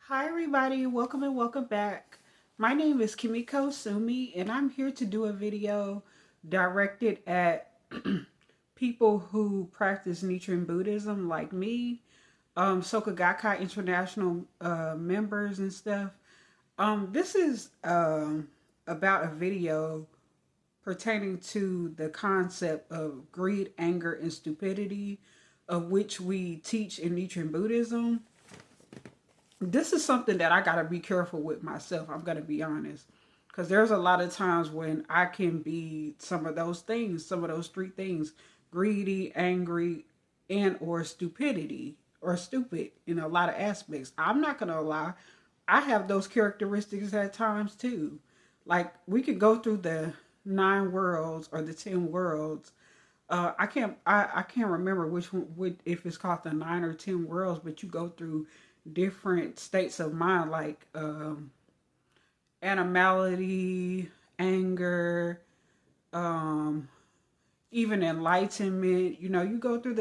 Hi, everybody. Welcome and welcome back. My name is Kimiko Sumi, and I'm here to do a video directed at people who practice Nichiren Buddhism like me, Soka Gakkai International members and stuff. This is about a video pertaining to the concept of greed, anger, and stupidity, of which we teach in Nichiren Buddhism. This is something that I got to be careful with myself. I'm going to be honest. Because there's a lot of times when I can be some of those things, some of those three things: greedy, angry, and or stupidity or stupid in a lot of aspects. I'm not going to lie. I have those characteristics at times too. Like we could go through the nine worlds or the 10 worlds. I can't remember which one, if it's called the nine or 10 worlds, but you go through different states of mind, like animality, anger, um, even enlightenment. You know, you go through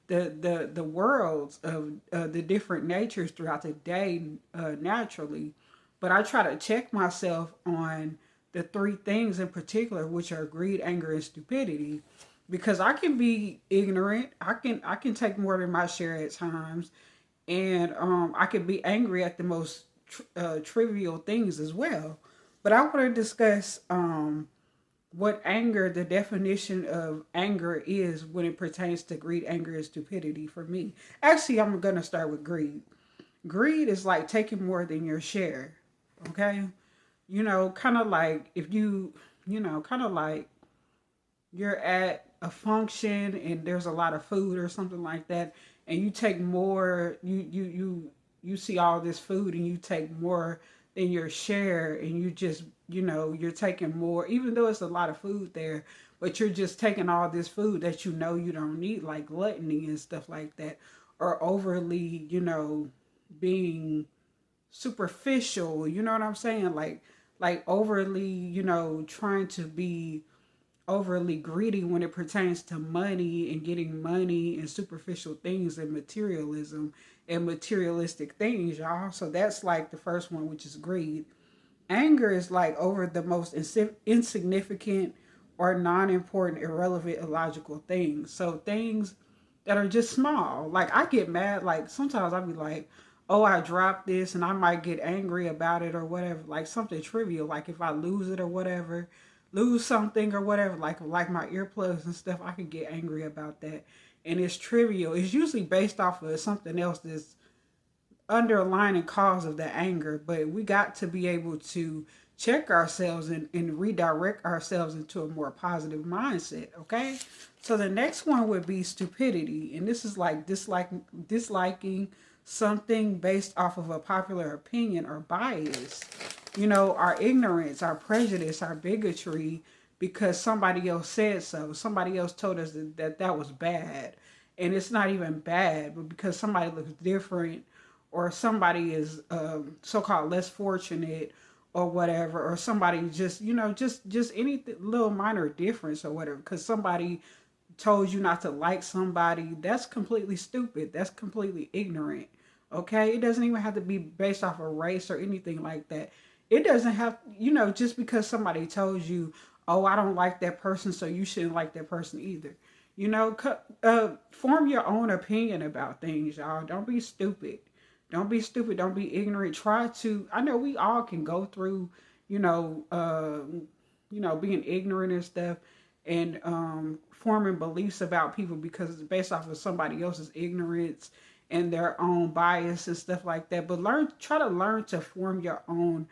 the worlds of the different natures throughout the day naturally. But I try to check myself on the three things in particular, which are greed, anger, and stupidity, because I can be ignorant. I can take more than my share at times, and I could be angry at the most trivial things as well. But I want to discuss what anger, the definition of anger is when it pertains to greed, anger, and stupidity for me. Actually, I'm going to start with greed. Greed is like taking more than your share, okay? You know, kind of like if kind of like you're at a function and there's a lot of food or something like that, and you take more, you see all this food and you take more than your share, and you just, you're taking more even though it's a lot of food there, but you're just taking all this food that you don't need, like gluttony and stuff like that, or overly, being superficial, you know what I'm saying, like overly, trying to be overly greedy when it pertains to money and getting money and superficial things and materialism and materialistic things, y'all. So that's like the first one, which is greed. Anger is like over the most insignificant or non-important, irrelevant, illogical things. So things that are just small. Like I get mad. Like sometimes I'll be like, "Oh, I dropped this," and I might get angry about it or whatever. Like something trivial, like if I lose it or whatever, lose something or whatever. Like my earplugs and stuff, I could get angry about that. And it's trivial. It's usually based off of something else that's underlying cause of the anger, but we got to be able to check ourselves and redirect ourselves into a more positive mindset, okay? So the next one would be stupidity, and this is like disliking something based off of a popular opinion or bias. You know, our ignorance, our prejudice, our bigotry, because somebody else said so. Somebody else told us that was bad. And it's not even bad, but because somebody looks different, or somebody is so-called less fortunate or whatever, or somebody just, just any little minor difference or whatever, because somebody told you not to like somebody, that's completely stupid. That's completely ignorant. Okay? It doesn't even have to be based off of race or anything like that. It doesn't have, just because somebody told you, oh, I don't like that person, so you shouldn't like that person either. Form your own opinion about things, y'all. Don't be stupid. Don't be stupid. Don't be ignorant. Try to. I know we all can go through, you know, uh, being ignorant and stuff, and forming beliefs about people because it's based off of somebody else's ignorance and their own bias and stuff like that. But try to learn to form your own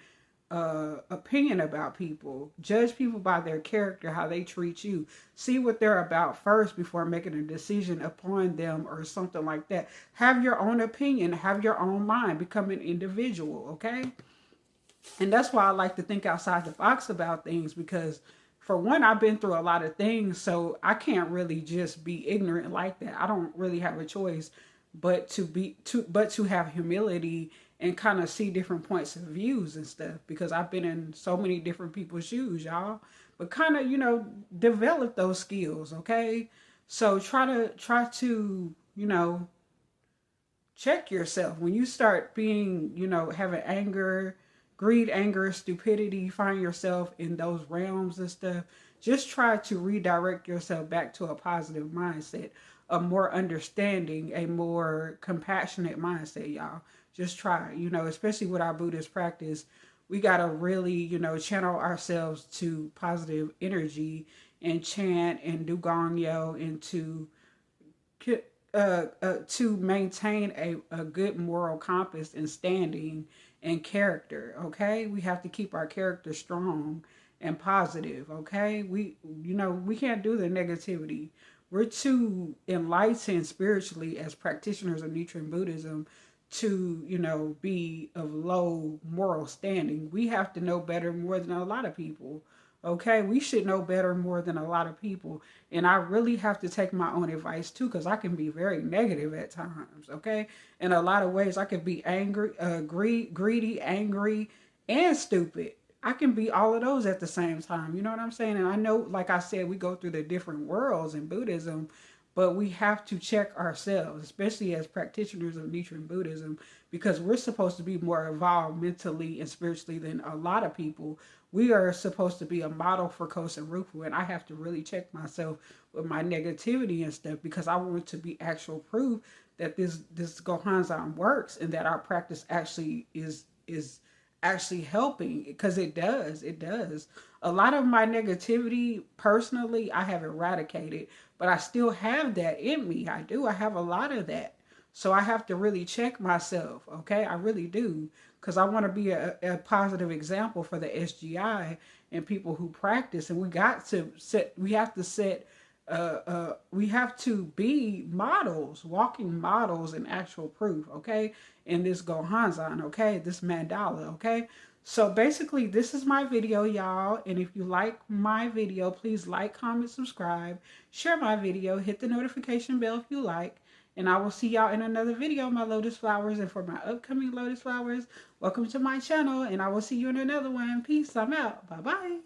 opinion about people. Judge people by their character, how they treat you. See what they're about first before making a decision upon them or something like that. Have your own opinion, have your own mind, become an individual, okay? And that's why I like to think outside the box about things, because for one, I've been through a lot of things, so I can't really just be ignorant like that. I don't really have a choice but to have humility and kind of see different points of views and stuff, because I've been in so many different people's shoes, y'all. But kind of, develop those skills, okay? So try to, check yourself. When you start being, having anger, greed, anger, stupidity, you find yourself in those realms and stuff, just try to redirect yourself back to a positive mindset, a more understanding, a more compassionate mindset, y'all. Just try, especially with our Buddhist practice, we got to really, channel ourselves to positive energy and chant and do gongyo and to maintain a good moral compass and standing and character. Okay, we have to keep our character strong and positive. Okay, we can't do the negativity. We're too enlightened spiritually as practitioners of Nichiren Buddhism to be of low moral standing. We have to know better more than a lot of people. Okay, we should know better more than a lot of people. And I really have to take my own advice too, because I can be very negative at times. Okay, in a lot of ways, I can be angry, greedy, angry, and stupid. I can be all of those at the same time. You know what I'm saying? And I know, like I said, we go through the different worlds in Buddhism, but we have to check ourselves, especially as practitioners of Nichiren Buddhism, because we're supposed to be more evolved mentally and spiritually than a lot of people. We are supposed to be a model for Kosen Rufu, and I have to really check myself with my negativity and stuff, because I want to be actual proof that this Gohanzan works and that our practice actually is actually helping, because it does. A lot of my negativity personally I have eradicated, but I still have that in me. I have a lot of that. So I have to really check myself. Okay, I really do, because I want to be a positive example for the SGI and people who practice. And we have to set we have to be models, walking models and actual proof, okay? In this Gohanzan, okay? This mandala, okay? So basically, this is my video, y'all. And if you like my video, please like, comment, subscribe, share my video, hit the notification bell if you like. And I will see y'all in another video, my lotus flowers. And for my upcoming lotus flowers, welcome to my channel. And I will see you in another one. Peace. I'm out. Bye-bye.